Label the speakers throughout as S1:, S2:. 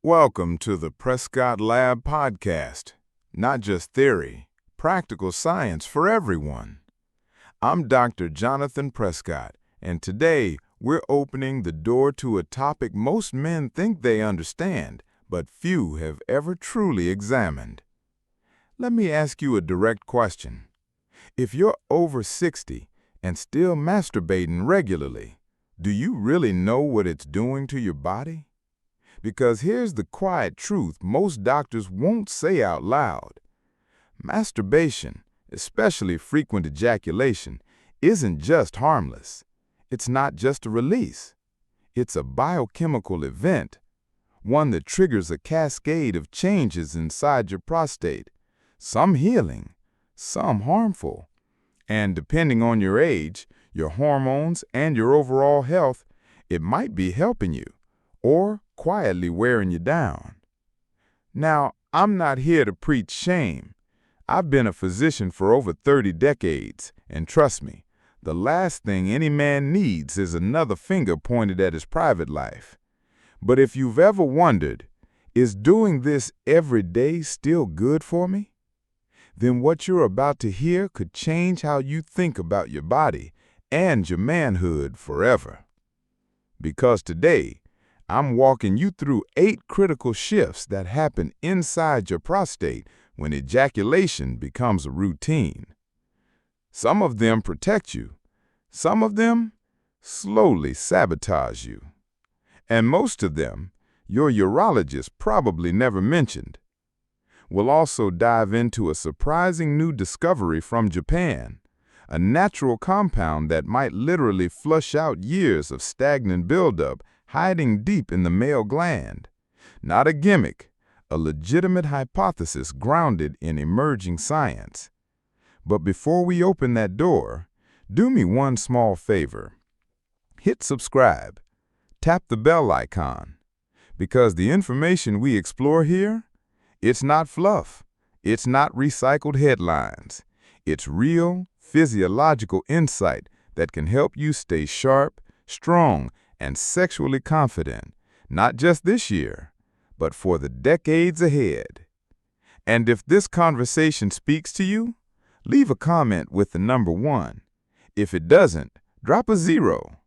S1: Welcome to the Prescott Lab podcast. Not just theory, practical science for everyone. I'm Dr. Jonathan Prescott, and today we're opening the door to a topic most men think they understand, but few have ever truly examined. Let me ask you a direct question. If you're over 60 and still masturbating regularly, do you really know what it's doing to your body? Because here's the quiet truth most doctors won't say out loud. Masturbation, especially frequent ejaculation, isn't just harmless. It's not just a release. It's a biochemical event, one that triggers a cascade of changes inside your prostate, some healing, some harmful. And depending on your age, your hormones, and your overall health, it might be helping you or quietly wearing you down. Now, I'm not here to preach shame. I've been a physician for over 30 decades, and trust me, the last thing any man needs is another finger pointed at his private life. But if you've ever wondered, is doing this every day still good for me? Then what you're about to hear could change how you think about your body and your manhood forever. Because today, I'm walking you through 8 critical shifts that happen inside your prostate when ejaculation becomes a routine. Some of them protect you. Some of them slowly sabotage you. And most of them, your urologist probably never mentioned. We'll also dive into a surprising new discovery from Japan, a natural compound that might literally flush out years of stagnant buildup hiding deep in the male gland. Not a gimmick, a legitimate hypothesis grounded in emerging science. But before we open that door, do me one small favor. Hit subscribe, tap the bell icon, because the information we explore here, it's not fluff, it's not recycled headlines. It's real, physiological insight that can help you stay sharp, strong, and sexually confident, not just this year, but for the decades ahead. And if this conversation speaks to you, leave a comment with the number 1. If it doesn't, drop a 0.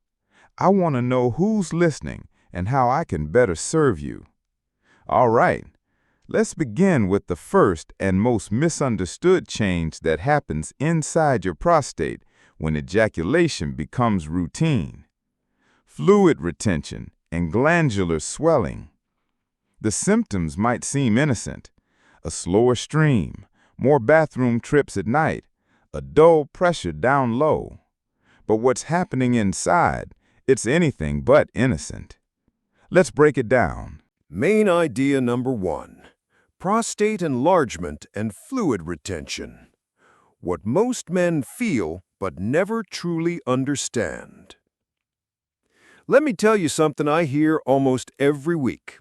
S1: I want to know who's listening and how I can better serve you. All right, let's begin with the first and most misunderstood change that happens inside your prostate when ejaculation becomes routine. Fluid retention and glandular swelling. The symptoms might seem innocent: a slower stream, more bathroom trips at night, a dull pressure down low. But what's happening inside, it's anything but innocent. Let's break it down.
S2: Main idea number 1: prostate enlargement and fluid retention. What most men feel but never truly understand. Let me tell you something I hear almost every week.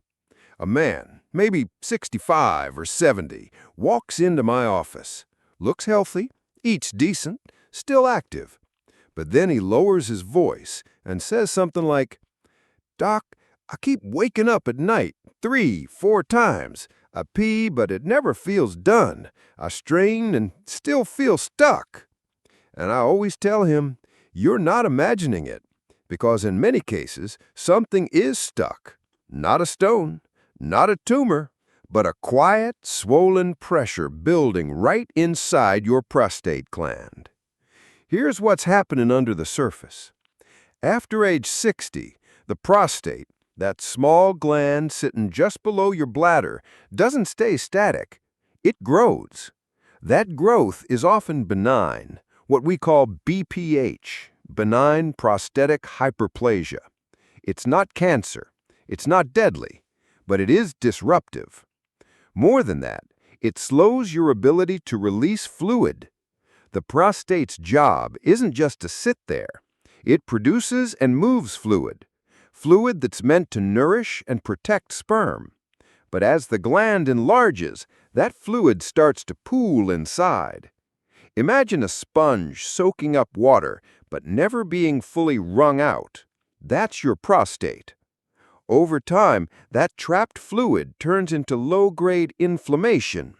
S2: A man, maybe 65 or 70, walks into my office, looks healthy, eats decent, still active. But then he lowers his voice and says something like, "Doc, I keep waking up at night 3, 4 times. I pee, but it never feels done. I strain and still feel stuck." And I always tell him, you're not imagining it. Because in many cases, something is stuck. Not a stone, not a tumor, but a quiet, swollen pressure building right inside your prostate gland. Here's what's happening under the surface. After age 60, the prostate, that small gland sitting just below your bladder, doesn't stay static. It grows. That growth is often benign, what we call BPH. Benign prostatic hyperplasia. It's not cancer, it's not deadly, but it is disruptive. More than that, it slows your ability to release fluid. The prostate's job isn't just to sit there. It produces and moves fluid that's meant to nourish and protect sperm. But as the gland enlarges, that fluid starts to pool inside. Imagine a sponge soaking up water, but never being fully wrung out. That's your prostate. Over time, that trapped fluid turns into low-grade inflammation.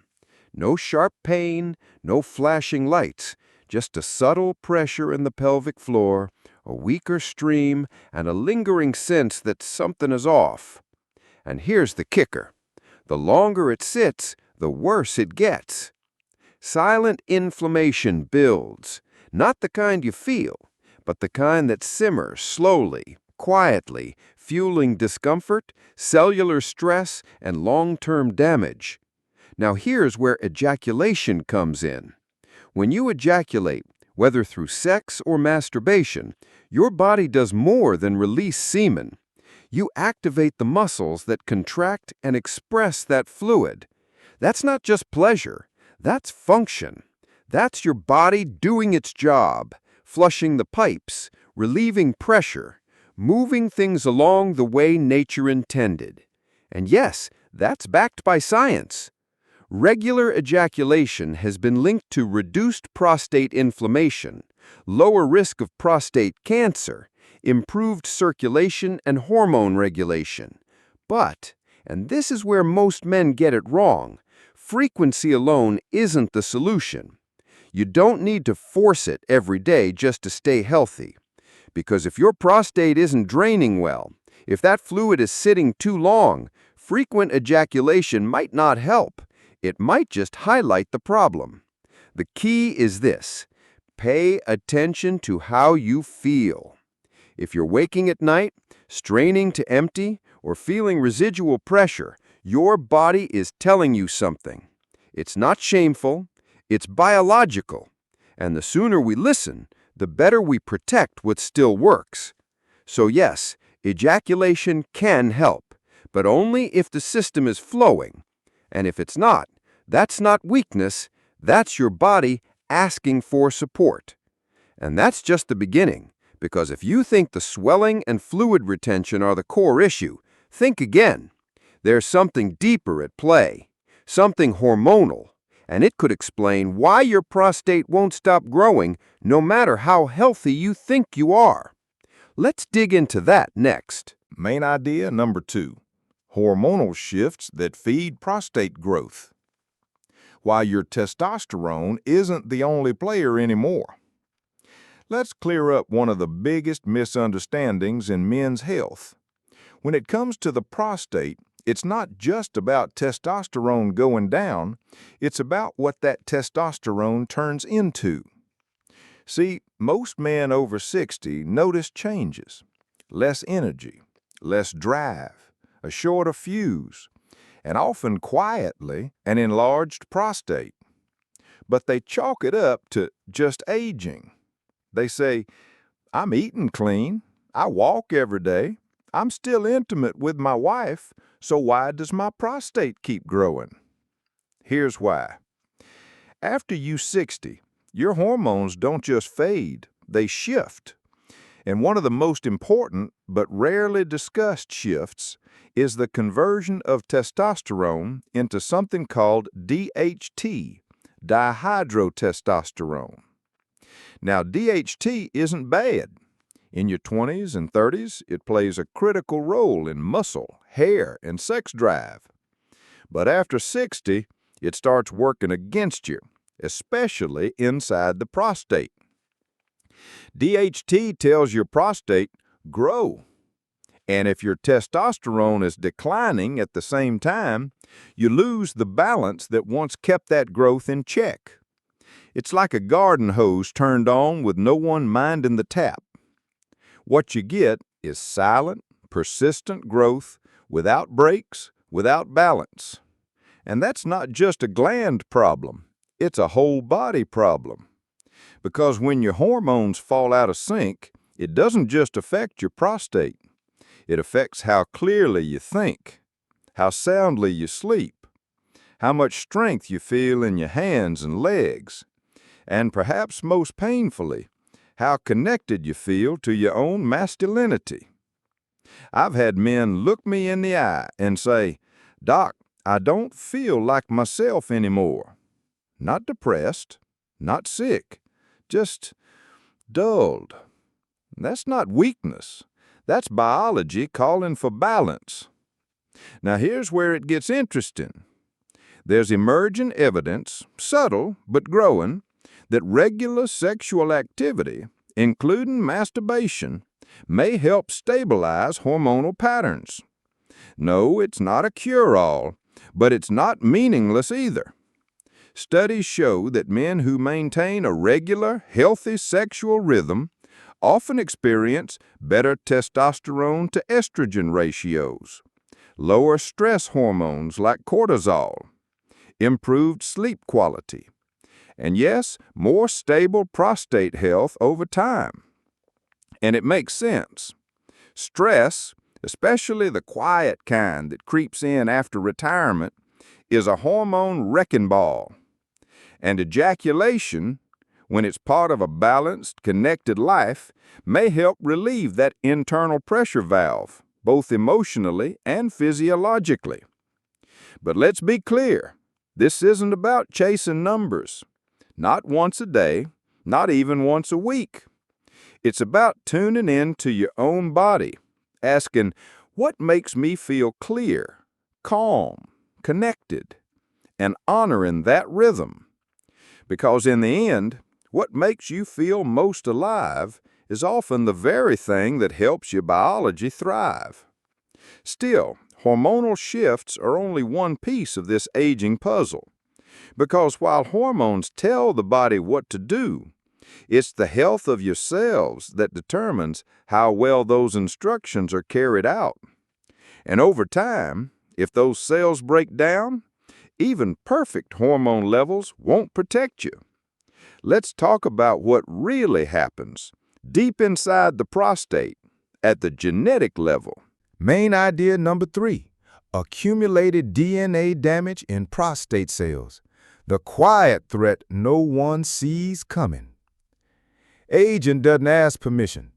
S2: No sharp pain, no flashing lights, just a subtle pressure in the pelvic floor, a weaker stream, and a lingering sense that something is off. And here's the kicker. The longer it sits, the worse it gets. Silent inflammation builds, not the kind you feel, but the kind that simmers slowly, quietly, fueling discomfort, cellular stress, and long-term damage. Now here's where ejaculation comes in. When you ejaculate, whether through sex or masturbation, your body does more than release semen. You activate the muscles that contract and express that fluid. That's not just pleasure, that's function. That's your body doing its job, flushing the pipes, relieving pressure, moving things along the way nature intended. And yes, that's backed by science. Regular ejaculation has been linked to reduced prostate inflammation, lower risk of prostate cancer, improved circulation and hormone regulation. But, and this is where most men get it wrong, frequency alone isn't the solution. You don't need to force it every day just to stay healthy. Because if your prostate isn't draining well, if that fluid is sitting too long, frequent ejaculation might not help. It might just highlight the problem. The key is this: pay attention to how you feel. If you're waking at night, straining to empty, or feeling residual pressure, your body is telling you something. It's not shameful, it's biological. And the sooner we listen, the better we protect what still works. So yes, ejaculation can help, but only if the system is flowing. And if it's not, that's not weakness, that's your body asking for support. And that's just the beginning, because if you think the swelling and fluid retention are the core issue, think again. There's something deeper at play, something hormonal, and it could explain why your prostate won't stop growing no matter how healthy you think you are. Let's dig into that next.
S1: Main idea number 2. Hormonal shifts that feed prostate growth. While your testosterone isn't the only player anymore. Let's clear up one of the biggest misunderstandings in men's health. When it comes to the prostate, it's not just about testosterone going down, it's about what that testosterone turns into. See, most men over 60 notice changes. Less energy, less drive, a shorter fuse, and often quietly an enlarged prostate. But they chalk it up to just aging. They say, I'm eating clean, I walk every day, I'm still intimate with my wife, so why does my prostate keep growing? Here's why. After you're 60, your hormones don't just fade, they shift. And one of the most important but rarely discussed shifts is the conversion of testosterone into something called DHT, dihydrotestosterone. Now, DHT isn't bad. In your 20s and 30s, it plays a critical role in muscle, hair, and sex drive. But after 60, it starts working against you, especially inside the prostate. DHT tells your prostate, grow. And if your testosterone is declining at the same time, you lose the balance that once kept that growth in check. It's like a garden hose turned on with no one minding the tap. What you get is silent, persistent growth without breaks, without balance. And that's not just a gland problem, it's a whole body problem. Because when your hormones fall out of sync, it doesn't just affect your prostate. It affects how clearly you think, how soundly you sleep, how much strength you feel in your hands and legs, and perhaps most painfully, how connected you feel to your own masculinity. I've had men look me in the eye and say, Doc, I don't feel like myself anymore. Not depressed, not sick, just dulled. That's not weakness.
S3: That's biology calling for balance. Now here's where it gets interesting. There's emerging evidence, subtle but growing, that regular sexual activity, including masturbation, may help stabilize hormonal patterns. No, it's not a cure-all, but it's not meaningless either. Studies show that men who maintain a regular, healthy sexual rhythm often experience better testosterone to estrogen ratios, lower stress hormones like cortisol, improved sleep quality, and yes, more stable prostate health over time. And it makes sense. Stress, especially the quiet kind that creeps in after retirement, is a hormone wrecking ball. And ejaculation, when it's part of a balanced, connected life, may help relieve that internal pressure valve, both emotionally and physiologically. But let's be clear, this isn't about chasing numbers. Not once a day, not even once a week. It's about tuning in to your own body, asking, what makes me feel clear, calm, connected, and honoring that rhythm? Because in the end, what makes you feel most alive is often the very thing that helps your biology thrive. Still, hormonal shifts are only one piece of this aging puzzle. Because while hormones tell the body what to do, it's the health of your cells that determines how well those instructions are carried out. And over time, if those cells break down, even perfect hormone levels won't protect you. Let's talk about what really happens deep inside the prostate, at the genetic level.
S1: Main idea number 3, accumulated DNA damage in prostate cells, the quiet threat no one sees coming. Aging doesn't ask permission.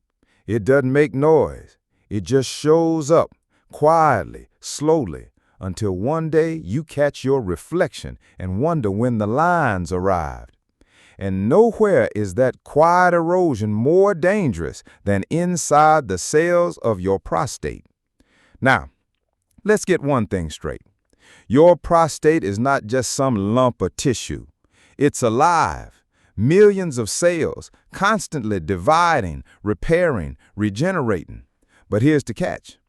S1: It doesn't make noise. It just shows up quietly, slowly, until one day you catch your reflection and wonder when the lines arrived. And nowhere is that quiet erosion more dangerous than inside the cells of your prostate. Now, let's get one thing straight. Your prostate is not just some lump of tissue. It's alive. Millions of cells constantly dividing, repairing, regenerating. But here's the catch.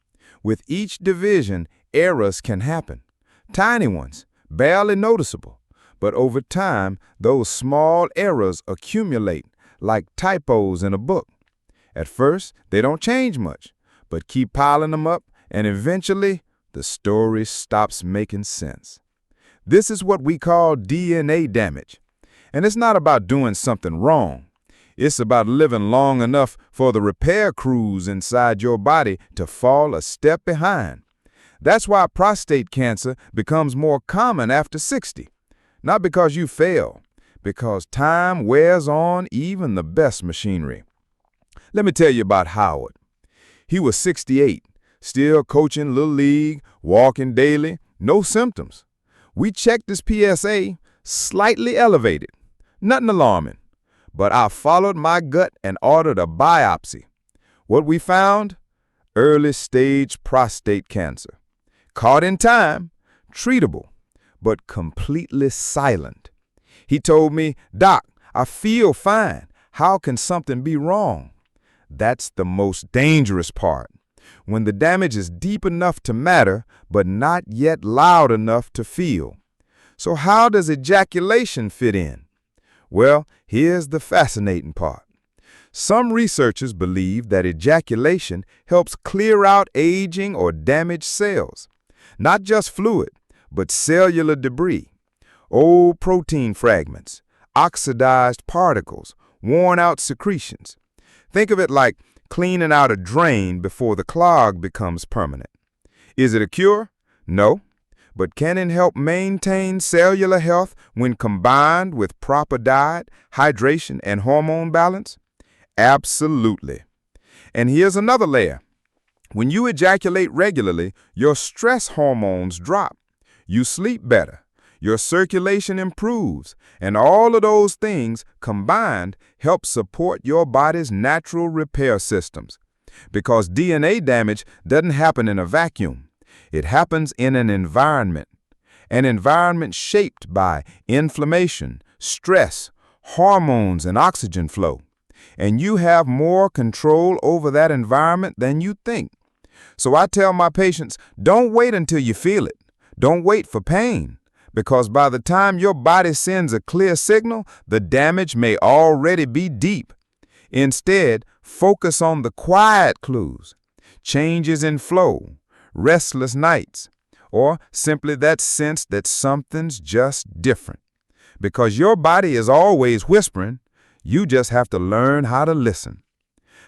S1: With each division, errors can happen. Tiny ones, barely noticeable. But over time, those small errors accumulate like typos in a book. At first, they don't change much, but keep piling them up, and eventually, the story stops making sense. This is what we call DNA damage. And it's not about doing something wrong. It's about living long enough for the repair crews inside your body to fall a step behind. That's why prostate cancer becomes more common after 60. Not because you fail, because time wears on even the best machinery. Let me tell you about Howard. He was 68, still coaching Little League, walking daily, no symptoms. We checked his PSA, slightly elevated. Nothing alarming. But I followed my gut and ordered a biopsy. What we found? Early stage prostate cancer. Caught in time, treatable, but completely silent. He told me, "Doc, I feel fine. How can something be wrong?" That's the most dangerous part. When the damage is deep enough to matter, but not yet loud enough to feel. So how does ejaculation fit in? Well, here's the fascinating part. Some researchers believe that ejaculation helps clear out aging or damaged cells. Not just fluid, but cellular debris, old protein fragments, oxidized particles, worn-out secretions. Think of it like cleaning out a drain before the clog becomes permanent. Is it a cure? No. But can it help maintain cellular health when combined with proper diet, hydration, and hormone balance? Absolutely. And here's another layer. When you ejaculate regularly, your stress hormones drop. You sleep better. Your circulation improves. And all of those things combined help support your body's natural repair systems.
S3: Because DNA damage doesn't happen in a vacuum. It happens in an environment shaped by inflammation, stress, hormones, and oxygen flow. And you have more control over that environment than you think. So I tell my patients, don't wait until you feel it. Don't wait for pain, because by the time your body sends a clear signal, the damage may already be deep. Instead, focus on the quiet clues, changes in flow, restless nights, or simply that sense that something's just different. Because your body is always whispering, you just have to learn how to listen.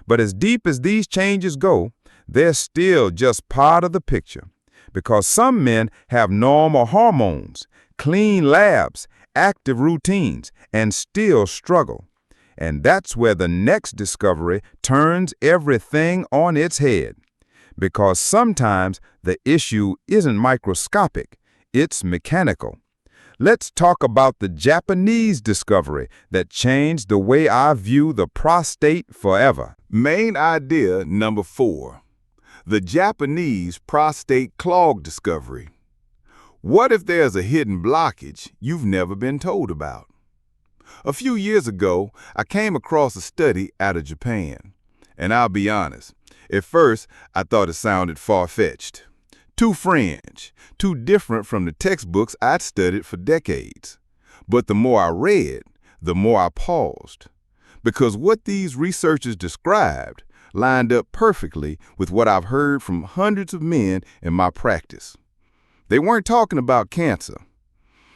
S3: But as deep as these changes go, they're still just part of the picture. Because some men have normal hormones, clean labs, active routines, and still struggle. And that's where the next discovery turns everything on its head. Because sometimes the issue isn't microscopic, it's mechanical. Let's talk about the Japanese discovery that changed the way I view the prostate forever.
S1: Main idea number 4. The Japanese prostate clog discovery. What if there's a hidden blockage you've never been told about? A few years ago, I came across a study out of Japan. And I'll be honest, at first I thought it sounded far-fetched. Too fringe, too different from the textbooks I'd studied for decades. But the more I read, the more I paused. Because what these researchers described lined up perfectly with what I've heard from hundreds of men in my practice. They weren't talking about cancer.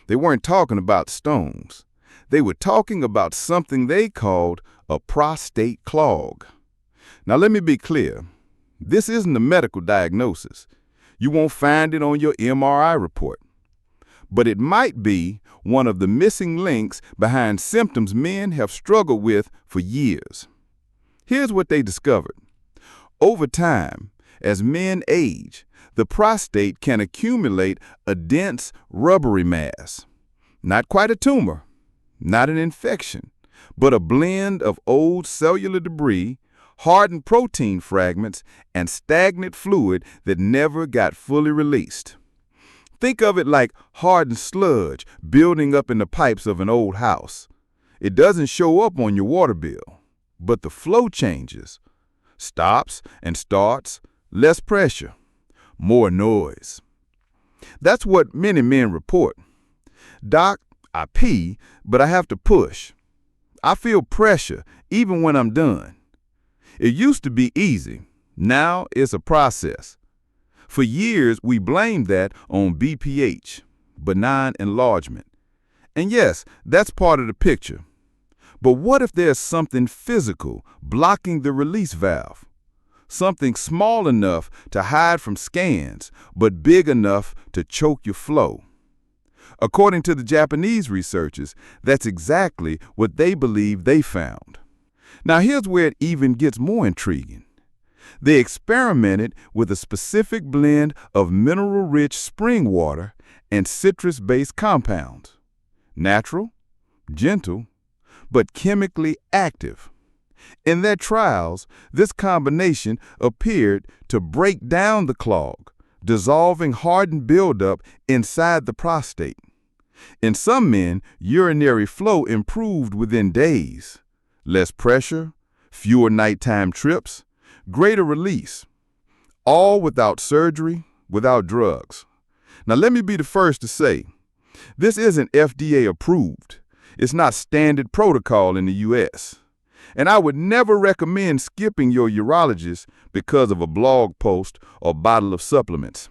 S1: They weren't talking about stones. They were talking about something they called a prostate clog. Now let me be clear. This isn't a medical diagnosis. You won't find it on your MRI report. But it might be one of the missing links behind symptoms men have struggled with for years. Here's what they discovered. Over time, as men age, the prostate can accumulate a dense, rubbery mass. Not quite a tumor, not an infection, but a blend of old cellular debris, hardened protein fragments, and stagnant fluid that never got fully released. Think of it like hardened sludge building up in the pipes of an old house. It doesn't show up on your water bill, but the flow changes. Stops and starts, less pressure, more noise. That's what many men report. Doc, I pee, but I have to push. I feel pressure even when I'm done. It used to be easy. Now it's a process. For years, we blamed that on BPH, benign enlargement. And yes, that's part of the picture. But what if there's something physical blocking the release valve? Something small enough to hide from scans, but big enough to choke your flow. According to the Japanese researchers, that's exactly what they believe they found. Now here's where it even gets more intriguing. They experimented with a specific blend of mineral-rich spring water and citrus-based compounds. Natural, gentle, but chemically active. In their trials, this combination appeared to break down the clog, dissolving hardened buildup inside the prostate. In some men, urinary flow improved within days. Less pressure, fewer nighttime trips, greater release. All without surgery, without drugs. Now let me be the first to say, this isn't FDA approved. It's not standard protocol in the U.S. And I would never recommend skipping your urologist because of a blog post or bottle of supplements.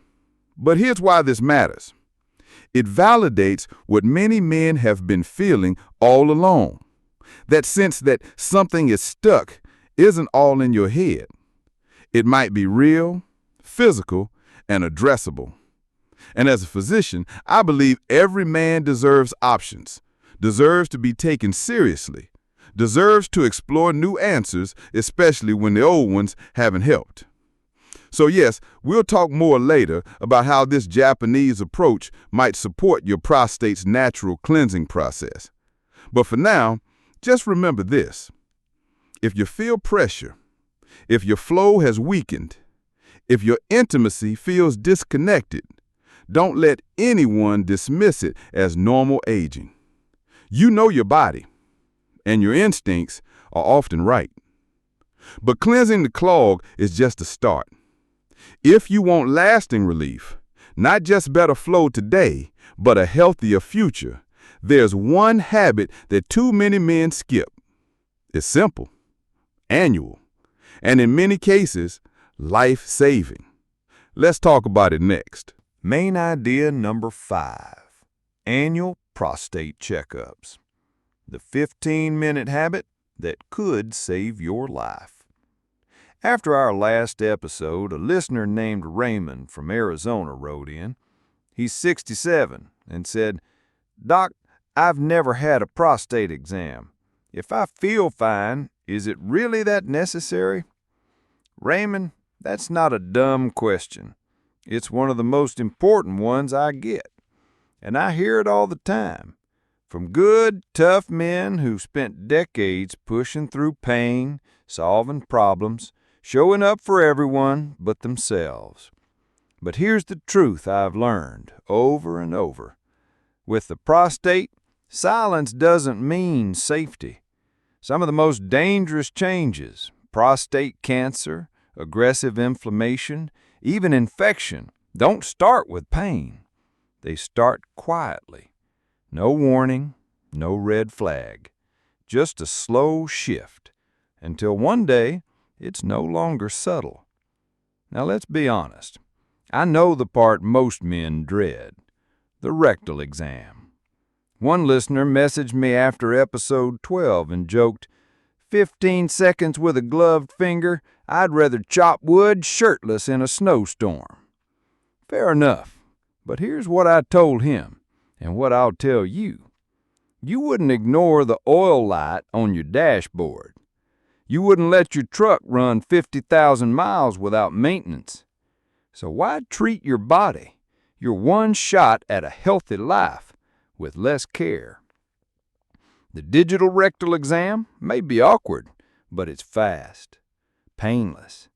S1: But here's why this matters. It validates what many men have been feeling all along. That sense that something is stuck isn't all in your head. It might be real, physical, and addressable. And as a physician, I believe every man deserves options, deserves to be taken seriously, deserves to explore new answers, especially when the old ones haven't helped. So yes, we'll talk more later about how this Japanese approach might support your prostate's natural cleansing process. But for now, just remember this. If you feel pressure, If your flow has weakened, if your intimacy feels disconnected, don't let anyone dismiss it as normal aging. You know your body, and your instincts are often right. But cleansing the clog is just a start. If you want lasting relief, not just better flow today, but a healthier future, there's one habit that too many men skip. It's simple, annual, and in many cases, life-saving. Let's talk about it next.
S2: Main idea number 5, annual prostate checkups. The 15-minute habit that could save your life. After our last episode, a listener named Raymond from Arizona wrote in. He's 67 and said, "Doc, I've never had a prostate exam. If I feel fine, is it really that necessary?" Raymond, that's not a dumb question. It's one of the most important ones I get. And I hear it all the time. From good, tough men who've spent decades pushing through pain, solving problems, showing up for everyone but themselves. But here's the truth I've learned over and over. With the prostate, silence doesn't mean safety. Some of the most dangerous changes, prostate cancer, aggressive inflammation, even infection, don't start with pain. They start quietly. No warning, no red flag. Just a slow shift until one day it's no longer subtle. Now let's be honest. I know the part most men dread, the rectal exam. One listener messaged me after episode 12 and joked, 15 seconds with a gloved finger, I'd rather chop wood shirtless in a snowstorm. Fair enough, but here's what I told him and what I'll tell you. You wouldn't ignore the oil light on your dashboard. You wouldn't let your truck run 50,000 miles without maintenance. So why treat your body, your one shot at a healthy life, with less care? The digital rectal exam may be awkward, but it's fast, painless,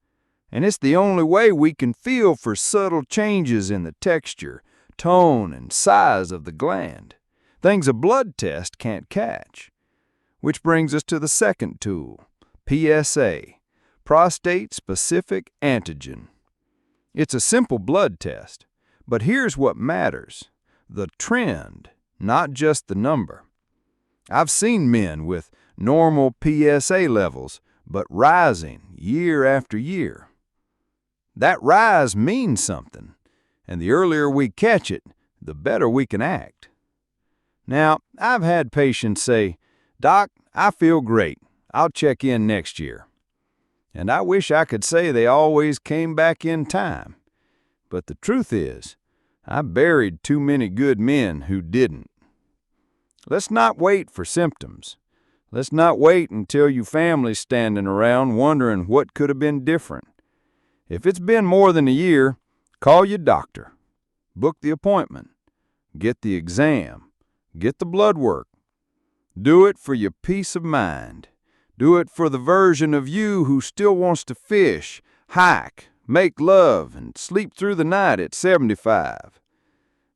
S2: and it's the only way we can feel for subtle changes in the texture, tone, and size of the gland, things a blood test can't catch. Which brings us to the second tool, PSA, prostate-specific antigen. It's a simple blood test, but here's what matters, the trend, not just the number. I've seen men with normal PSA levels, but rising year after year. That rise means something, and the earlier we catch it, the better we can act. Now, I've had patients say, "Doc, I feel great. I'll check in next year." And I wish I could say they always came back in time. But the truth is, I buried too many good men who didn't. Let's not wait for symptoms. Let's not wait until your family's standing around wondering what could have been different. If it's been more than a year, call your doctor. Book the appointment. Get the exam. Get the blood work. Do it for your peace of mind. Do it for the version of you who still wants to fish, hike, make love, and sleep through the night at 75.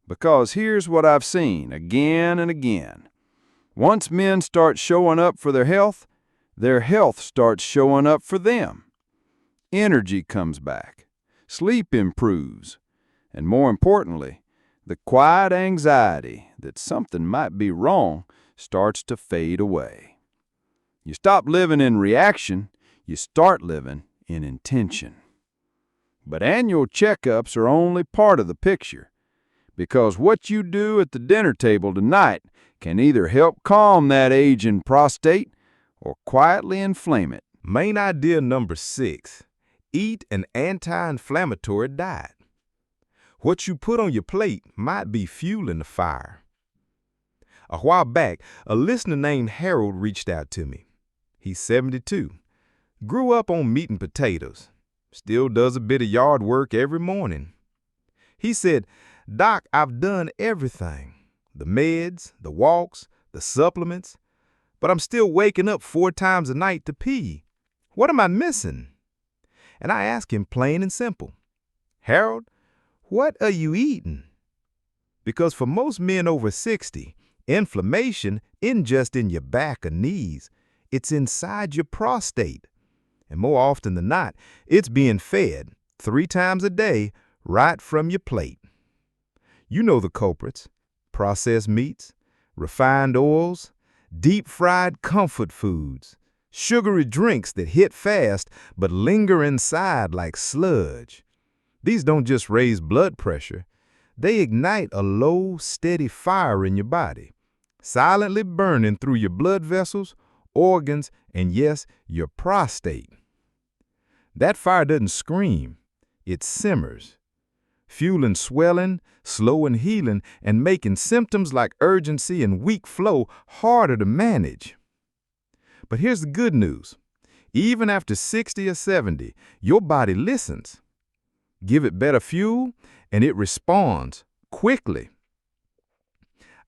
S2: Because here's what I've seen again and again. Once men start showing up for their health starts showing up for them. Energy comes back. Sleep improves. And more importantly, the quiet anxiety that something might be wrong starts to fade away. You stop living in reaction, you start living in intention. But annual checkups are only part of the picture, because what you do at the dinner table tonight can either help calm that aging prostate or quietly inflame it.
S1: Main idea number 6, eat an anti-inflammatory diet. What you put on your plate might be fueling the fire. A while back, a listener named Harold reached out to me. He's 72, grew up on meat and potatoes, still does a bit of yard work every morning. He said, "Doc, I've done everything, the meds, the walks, the supplements, but I'm still waking up 4 times a night to pee. What am I missing?"
S4: and I ask him plain and simple, Harold, what are you eating? Because for most men over 60, inflammation isn't just in your back or knees, it's inside your prostate. And more often than not, it's being fed 3 times a day right from your plate. You know the culprits: processed meats, refined oils, deep-fried comfort foods, sugary drinks that hit fast but linger inside like sludge. These don't just raise blood pressure, they ignite a low, steady fire in your body, silently burning through your blood vessels, organs, and yes, your prostate. That fire doesn't scream, it simmers, fueling swelling, slowing healing, and making symptoms like urgency and weak flow harder to manage. But here's the good news. Even after 60 or 70, your body listens. Give it better fuel, and it responds quickly.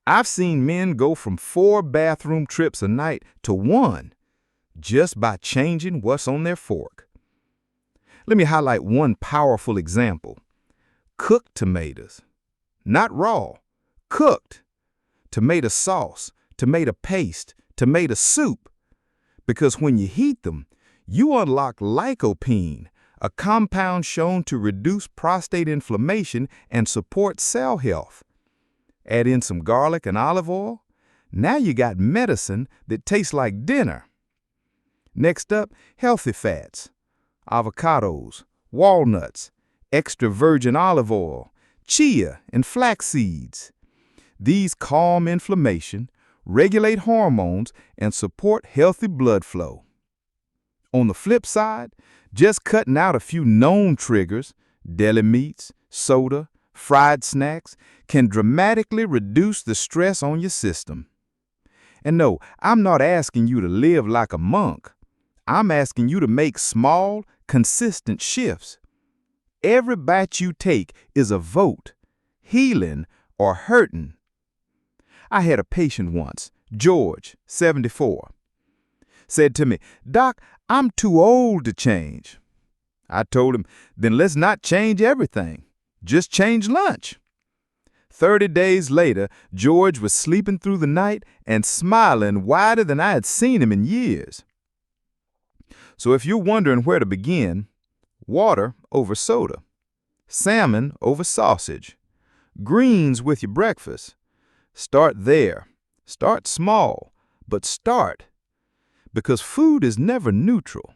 S4: I've seen men go from 4 bathroom trips a night to 1 just by changing what's on their fork. Let me highlight one powerful example. Cooked tomatoes. Not raw, cooked. Tomato sauce, tomato paste, tomato soup. Because when you heat them, you unlock lycopene, a compound shown to reduce prostate inflammation and support cell health. Add in some garlic and olive oil. Now you got medicine that tastes like dinner. Next up, healthy fats. Avocados, walnuts, extra virgin olive oil, chia, and flax seeds. These calm inflammation, regulate hormones, and support healthy blood flow. On the flip side, just cutting out a few known triggers, deli meats, soda, fried snacks, can dramatically reduce the stress on your system. And no, I'm not asking you to live like a monk. I'm asking you to make small, consistent shifts. Every bite you take is a vote, healing or hurting. I had a patient once, George, 74, said to me, Doc, I'm too old to change. I told him, then let's not change everything. Just change lunch. 30 days later, George was sleeping through the night and smiling wider than I had seen him in years. So if you're wondering where to begin, water over soda, salmon over sausage, greens with your breakfast. Start there. Start small, but start. Because food is never neutral.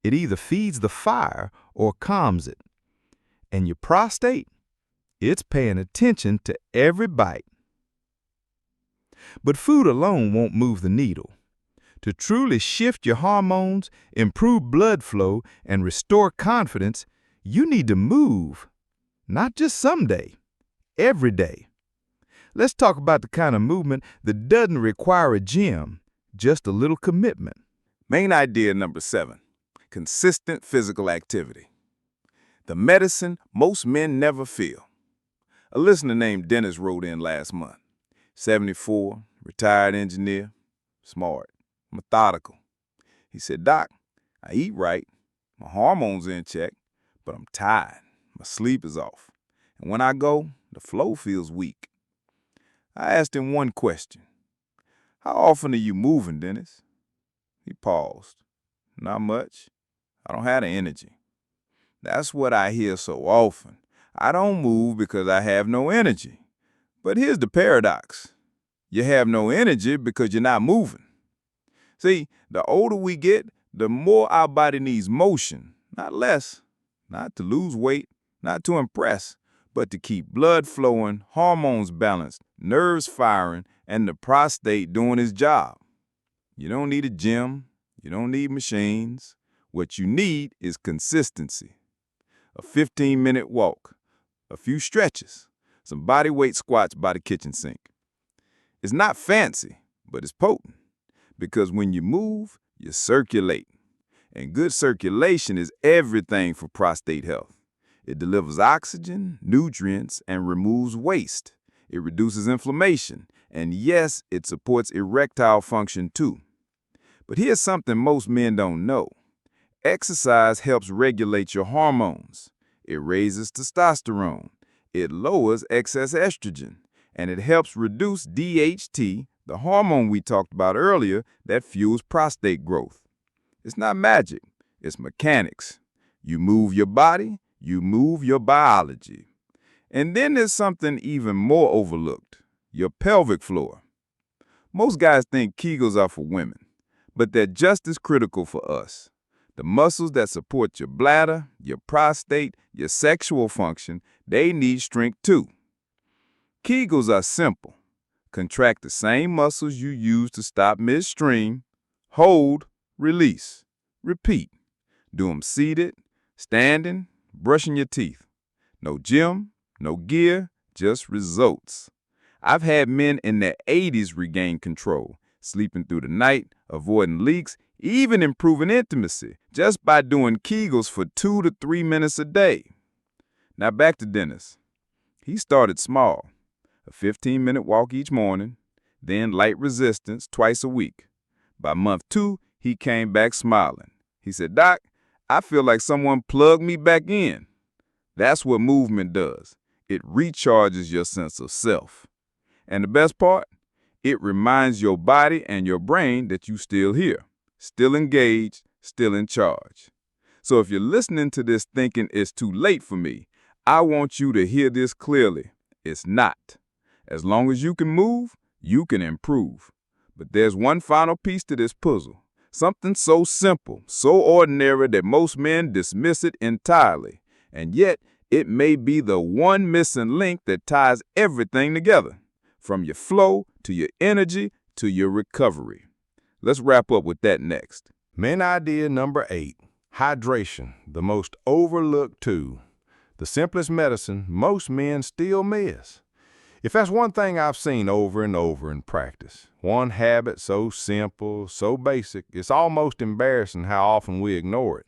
S4: It either feeds the fire or calms it. And your prostate, it's paying attention to every bite. But food alone won't move the needle. To truly shift your hormones, improve blood flow, and restore confidence, you need to move. Not just someday, every day. Let's talk about the kind of movement that doesn't require a gym, just a little commitment.
S1: Main idea number 7, consistent physical activity. The medicine most men never feel. A listener named Dennis wrote in last month. 74, retired engineer, smart, methodical. He said, Doc, I eat right, my hormones are in check, but I'm tired, my sleep is off. And when I go, the flow feels weak. I asked him one question. How often are you moving, Dennis? He paused. Not much. I don't have the energy. That's what I hear so often. I don't move because I have no energy. But here's the paradox. You have no energy because you're not moving. See, the older we get, the more our body needs motion, not less. Not to lose weight, not to impress, but to keep blood flowing, hormones balanced, nerves firing, and the prostate doing its job. You don't need a gym. You don't need machines. What you need is consistency. A 15-minute walk, a few stretches, some body weight squats by the kitchen sink. It's not fancy, but it's potent. Because when you move, you circulate. And good circulation is everything for prostate health. It delivers oxygen, nutrients, and removes waste. It reduces inflammation. And yes, it supports erectile function too. But here's something most men don't know. Exercise helps regulate your hormones. It raises testosterone. It lowers excess estrogen. And it helps reduce DHT, the hormone we talked about earlier that fuels prostate growth. It's not magic. It's mechanics. You move your body, you move your biology. And then there's something even more overlooked, your pelvic floor. Most guys think Kegels are for women, but they're just as critical for us. The muscles that support your bladder, your prostate, your sexual function, they need strength too. Kegels are simple. Contract the same muscles you use to stop midstream, hold, release, repeat. Do them seated, standing, brushing your teeth. No gym, no gear, just results. I've had men in their 80s regain control, sleeping through the night, avoiding leaks, even improving intimacy, just by doing Kegels for 2 to 3 minutes a day. Now back to Dennis. He started small, a 15-minute walk each morning, then light resistance twice a week. By month 2, he came back smiling. He said, "Doc, I feel like someone plugged me back in." That's what movement does. It recharges your sense of self. And the best part? It reminds your body and your brain that you're still here, still engaged, still in charge. So if you're listening to this thinking it's too late for me, I want you to hear this clearly. It's not. As long as you can move, you can improve. But there's one final piece to this puzzle. Something so simple, so ordinary that most men dismiss it entirely. And yet, it may be the one missing link that ties everything together, from your flow to your energy to your recovery. Let's wrap up with that next.
S4: Men idea number 8, hydration, the most overlooked tool. The simplest medicine most men still miss. If that's one thing I've seen over and over in practice, one habit so simple, so basic, it's almost embarrassing how often we ignore it.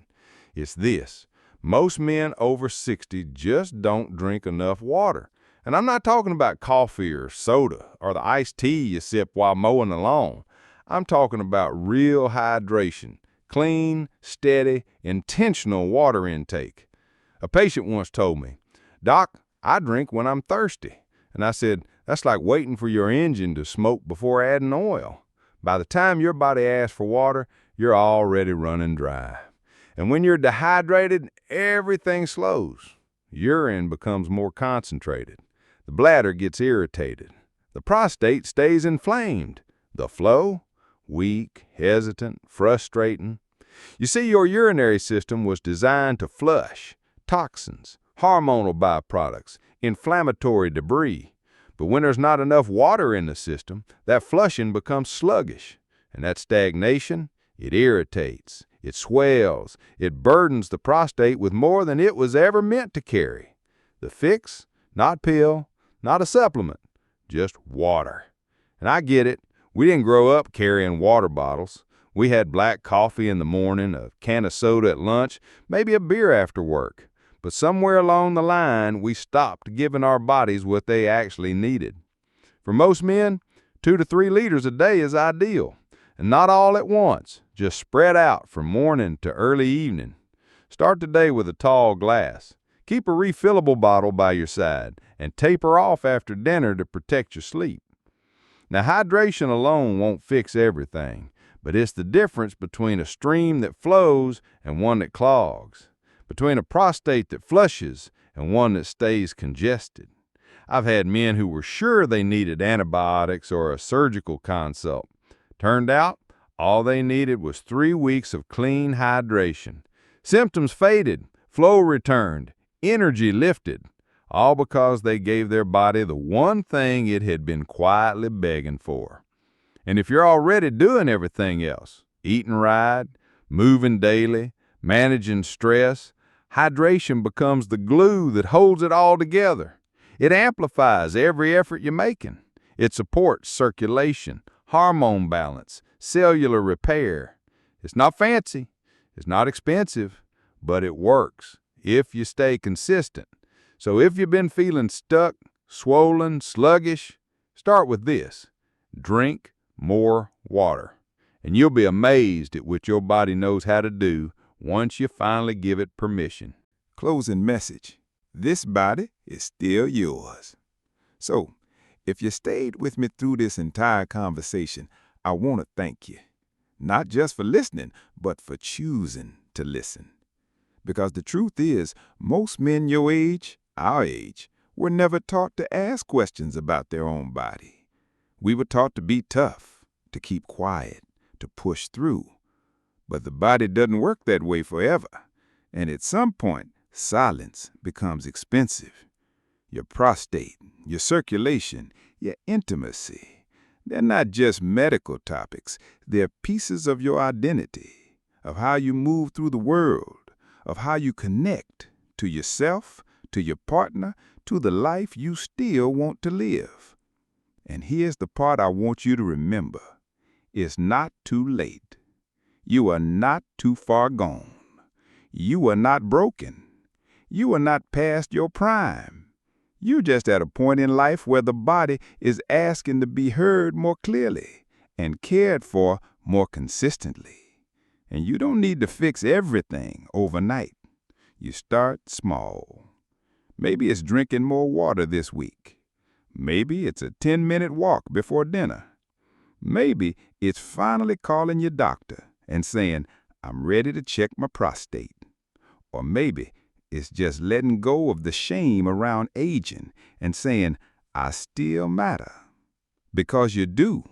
S4: It's this. Most men over 60 just don't drink enough water. And I'm not talking about coffee or soda or the iced tea you sip while mowing the lawn. I'm talking about real hydration, clean, steady, intentional water intake. A patient once told me, "Doc, I drink when I'm thirsty." And I said, "That's like waiting for your engine to smoke before adding oil. By the time your body asks for water, you're already running dry. And when you're dehydrated, everything slows. Urine becomes more concentrated. The bladder gets irritated. The prostate stays inflamed. The flow, weak, hesitant, frustrating. You see, your urinary system was designed to flush toxins, hormonal byproducts, inflammatory debris. But when there's not enough water in the system, that flushing becomes sluggish. And that stagnation, it irritates, it swells, it burdens the prostate with more than it was ever meant to carry. The fix? Not pill, not a supplement, just water. And I get it. We didn't grow up carrying water bottles. We had black coffee in the morning, a can of soda at lunch, maybe a beer after work. But somewhere along the line, we stopped giving our bodies what they actually needed. For most men, 2 to 3 liters a day is ideal. And not all at once, just spread out from morning to early evening. Start the day with a tall glass. Keep a refillable bottle by your side and taper off after dinner to protect your sleep. Now, hydration alone won't fix everything, but it's the difference between a stream that flows and one that clogs, between a prostate that flushes and one that stays congested. I've had men who were sure they needed antibiotics or a surgical consult. Turned out, all they needed was 3 weeks of clean hydration. Symptoms faded, flow returned, energy lifted, all because they gave their body the one thing it had been quietly begging for. And if you're already doing everything else, eating right, moving daily, managing stress, hydration becomes the glue that holds it all together. It amplifies every effort you're making. It supports circulation, hormone balance, cellular repair. It's not fancy, it's not expensive, but it works if you stay consistent. So if you've been feeling stuck, swollen, sluggish, start with this. Drink more water, and you'll be amazed at what your body knows how to do
S3: once you finally give it permission.
S1: Closing message. This body is still yours. So, if you stayed with me through this entire conversation, I want to thank you. Not just for listening, but for choosing to listen. Because the truth is, most men your age, our age, were never taught to ask questions about their own body. We were taught to be tough, to keep quiet, to push through. But the body doesn't work that way forever. And at some point, silence becomes expensive. Your prostate, your circulation, your intimacy, they're not just medical topics. They're pieces of your identity, of how you move through the world, of how you connect to yourself, to your partner, to the life you still want to live. And here's the part I want you to remember. It's not too late. You are not too far gone. You are not broken. You are not past your prime. You're just at a point in life where the body is asking to be heard more clearly and cared for more consistently. And you don't need to fix everything overnight. You start small. Maybe it's drinking more water this week. Maybe it's a 10-minute walk before dinner. Maybe it's finally calling your doctor and saying, I'm ready to check my prostate. Or maybe it's just letting go of the shame around aging and saying, I still matter. Because you do.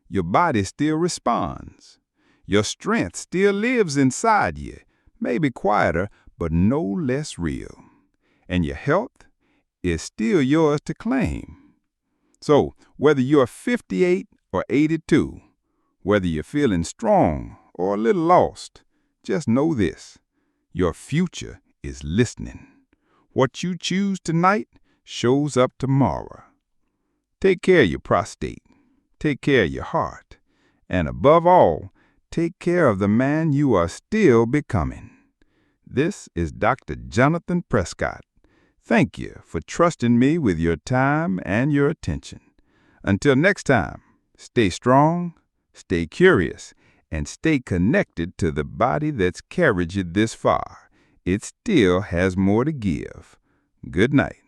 S1: Your body still responds. Your strength still lives inside you, maybe quieter, but no less real. And your health is still yours to claim. So, whether you're 58 or 82, whether you're feeling strong or a little lost, just know this. Your future is listening. What you choose tonight shows up tomorrow. Take care of your prostate. Take care of your heart. And above all, take care of the man you are still becoming. This is Dr. Jonathan Prescott. Thank you for trusting me with your time and your attention. Until next time, stay strong, stay curious, and stay connected to the body that's carried you this far. It still has more to give. Good night.